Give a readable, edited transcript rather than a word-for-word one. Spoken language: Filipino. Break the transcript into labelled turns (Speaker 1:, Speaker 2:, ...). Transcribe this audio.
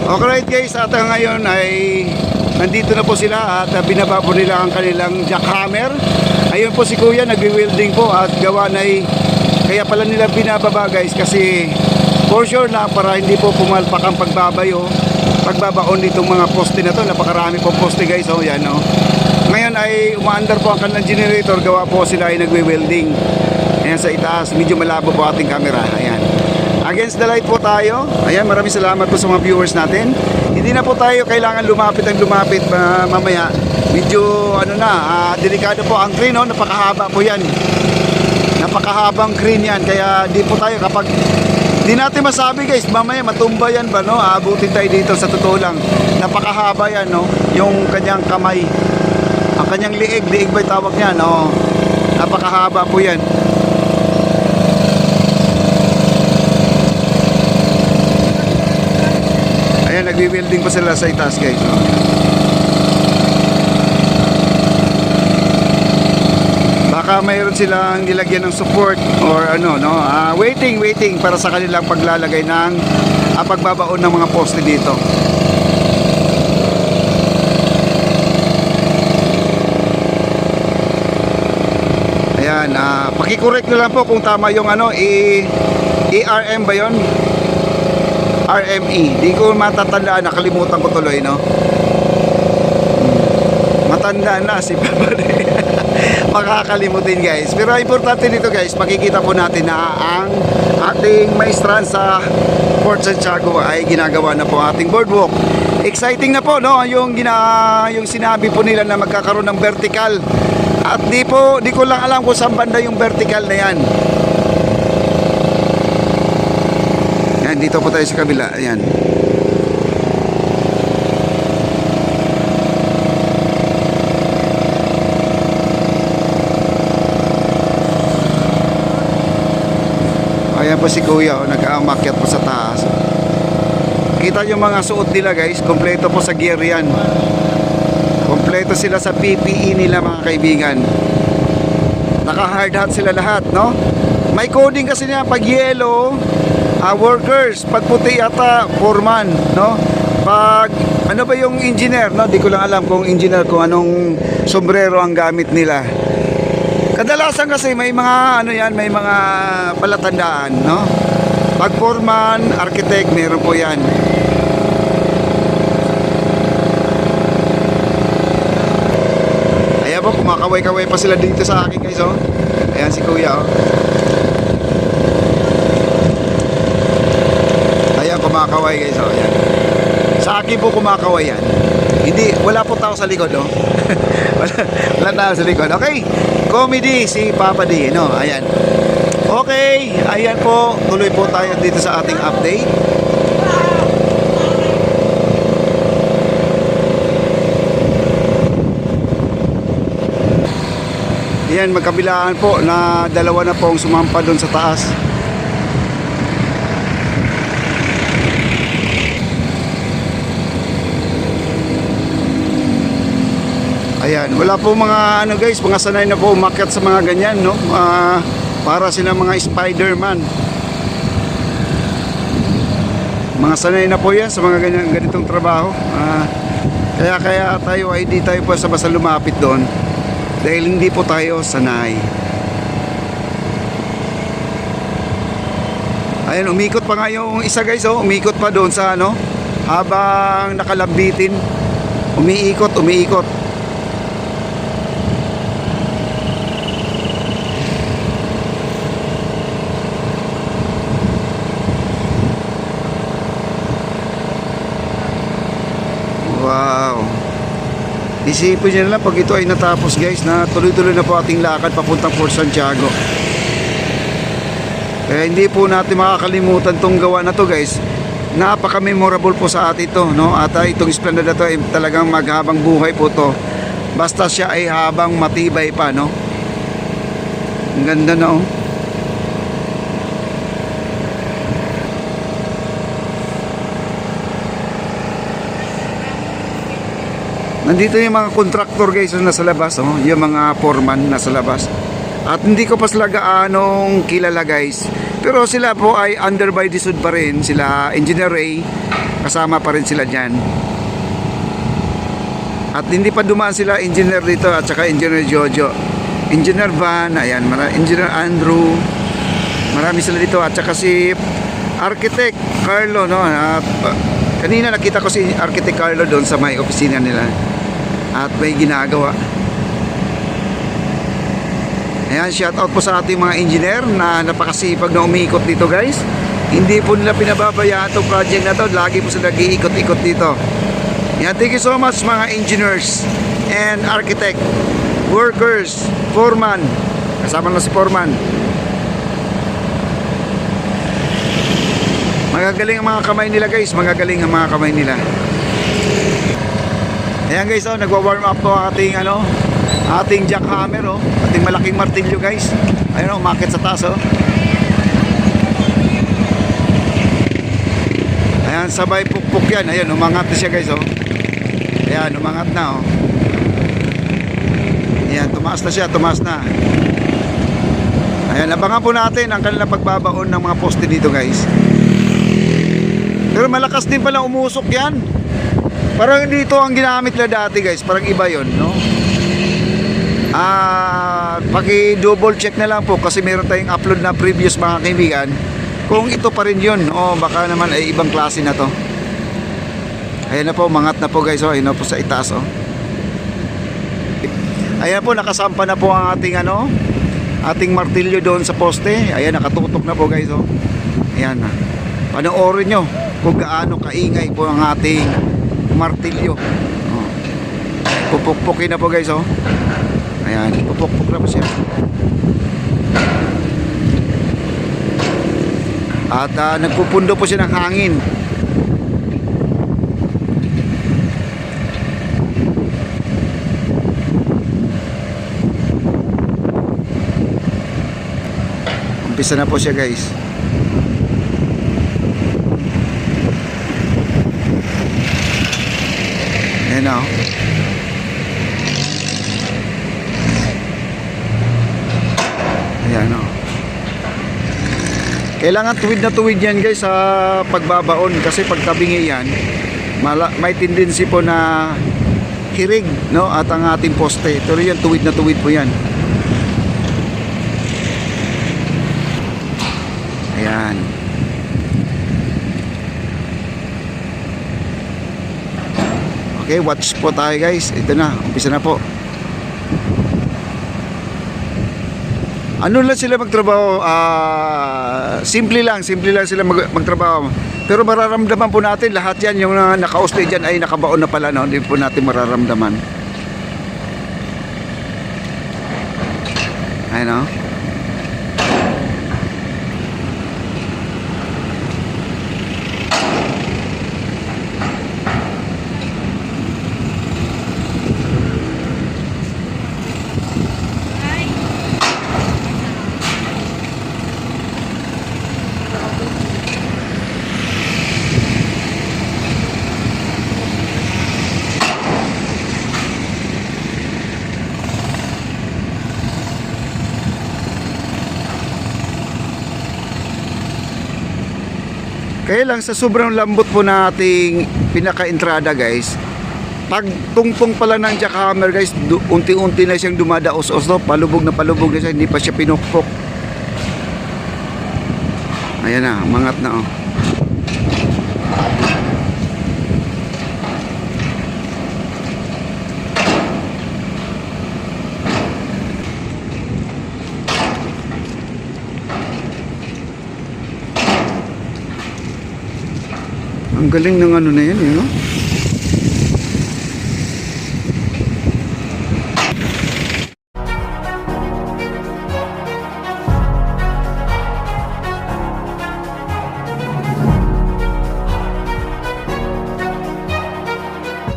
Speaker 1: Okay guys, at ngayon ay nandito na po sila at binaba po nila ang kanilang jackhammer. Ayun po si Kuya, nagwi-welding po at gawa na kaya pala nila binababa guys kasi for sure na para hindi po pumalpak ang pagbabaon nitong mga poste na to. Napakarami po poste guys, oh yan oh. Ngayon ay umaandar po ang kanilang generator, gawa po sila ay nagwi-welding. Ayan sa itaas, medyo malabo po ating camera. Ayan. Against the light po tayo. Ayan, maraming salamat po sa mga viewers natin. Hindi na po tayo kailangan lumapit mamaya. Medyo delikado po ang crane, no? Napakahaba po yan. Napakahabang crane yan. Kaya di po tayo kapag di natin masabi guys, mamaya matumba yan ba, no? Abutin tayo dito sa totoo lang. Napakahaba yan, no? Yung kanyang kamay. Ang kanyang liig ba yung tawag niya, no? Napakahaba po yan. Ayan, nagwi-welding pa sila sa itaas guys. Baka mayroon silang nilagyan ng support or waiting para sa kanilang paglalagay ng pagbabaon ng mga poste dito. Ayan, paki-correct na lang po kung tama yung ERM ba yon? RME, di ko matatandaan, nakalimutan ko tuloy, no? Matanda na si Papa. Makakalimutin guys. Pero importante dito guys, makikita po natin na ang ating maestran sa Port Santiago ay ginagawa na po ating boardwalk. Exciting na po, no? Yung sinabi po nila na magkakaroon ng vertical. At di ko lang alam kung saan banda yung vertical na yan. Yan, dito po tayo sa kabila. Ayan. Ayan po si Kuya, nag-aakyat po sa taas. Kita yung mga suot nila guys, kompleto po sa gear yan. Kompleto sila sa PPE nila mga kaibigan. Naka-hard hat sila lahat, no? May coding kasi niya pag yellow, workers, pag puti ata foreman, no? Pag ano ba yung engineer, no? Di ko lang alam kung engineer, kung anong sombrero ang gamit nila. Kadalasan kasi may mga may mga palatandaan, no? Pag foreman, architect, meron po 'yan. Ayan po, kumakaway-kaway pa sila dito sa akin guys, oh. Ayan si Kuya, oh. Ayan, kumakaway guys, oh. Ayan. Sa akin po kumakaway yan. Hindi, wala po tao sa likod, oh. wala tao sa likod. Okay, comedy si Papa D, no? Ayan. Okay, ayan po, tuloy po tayo dito sa ating update. Ayan, magkabilaan po na dalawa na pong sumampa doon sa taas. Ayan, wala po mga guys, mga sanay na po umakyat sa mga ganyan, no? Para sila mga Spider-Man. Mga sanay na po yan sa mga ganitong trabaho. Kaya tayo ay di tayo po basta lumapit doon. Dahil hindi po tayo sanay. Ayan, umikot pa nga yung isa guys, oh. Umikot pa doon sa habang nakalambitin. Umiikot. Wow. Isipin nyo na lang pag ito ay natapos guys, na tuloy-tuloy na po ating lakad papuntang Port Santiago. Kaya hindi po natin makakalimutan tong gawa na to guys. Napaka-memorable po sa atin ito, no? At itong Esplanade na to ay talagang maghabang buhay po to. Basta siya ay habang matibay pa, no? Ang ganda na, oh. Nandito yung mga contractor guys na nasa labas, oh. Yung mga foreman nasa labas. At hindi ko pa sila gaanong kilala guys. Pero sila po ay under by the sud pa rin. Sila Engineer Ray, kasama pa rin sila dyan. At hindi pa dumaan sila Engineer dito at saka Engineer Jojo, Engineer Van, ayan, Engineer Andrew, marami sila dito. At saka si Architect Carlo, no? Kanina nakita ko si Architect Carlo doon sa may opisina nila at may ginagawa. Ayan, shout out po sa ating mga engineer na napakasipag na umiikot dito, guys. Hindi po nila pinababayaan itong project na to. Lagi po sila nag-iikot-ikot dito. Ayan, thank you so much mga engineers and architect, workers, foreman. Kasama na si foreman. Magagaling ang mga kamay nila, guys. Magagaling ang mga kamay nila. Ayan, guys, nagwa-warm up to ating ating jackhammer, ating malaking martilyo, guys. Ayun, umakit sa taas, Ayan, sabay pukpuk yan. Ayan, umangat na siya, guys, Ayan, umangat na, Ayan, tumaas na siya, tumaas na. Ayan, abangan po natin ang kanilang pagbabaon ng mga poste dito, guys. Pero malakas din pala umusok yan. Parang dito ang ginamit nila dati, guys. Parang iba yon, no? Paki-double check na lang po kasi meron tayong upload na previous, mga kaibigan. Kung ito pa rin yun, baka naman ay ibang klase na to. Ayan na po, mangat na po, guys, Ayan na po sa itaas, Ayan po, nakasampa na po ang ating ating martilyo doon sa poste. Ayan, nakatutok na po, guys, Ayan na. Panoorin nyo kung gaano kaingay po ang ating martilyo. Pupukpukin na po, guys, Ayan, pupukpuk na po siya. At nagpupundo po siya ng hangin. Umpisa na po siya, guys. Ayan na, Ayan, Kailangan tuwid na tuwid yan, guys, sa pagbabaon. Kasi pag tabingi yan, may tendency po na hirig, no? At ang ating poste. Pero yan, tuwid na tuwid po yan. Ayan. Okay, watch po tayo, guys. Ito na, umpisa na po. Ano lang sila magtrabaho, simple lang sila magtrabaho. Pero mararamdaman po natin lahat yan, yung naka-usli dyan ay nakabaon na pala, no? Hindi po natin mararamdaman. Ayun, Kaya lang sa sobrang lambot po nating pinaka-entrada, guys, pag tungtong pala ng jackhammer, guys, unti-unti na siyang dumadaos-os, palubog na siya, hindi pa siya pinukpok. Ayan na, mangat na, Ang galing ng na yan, no?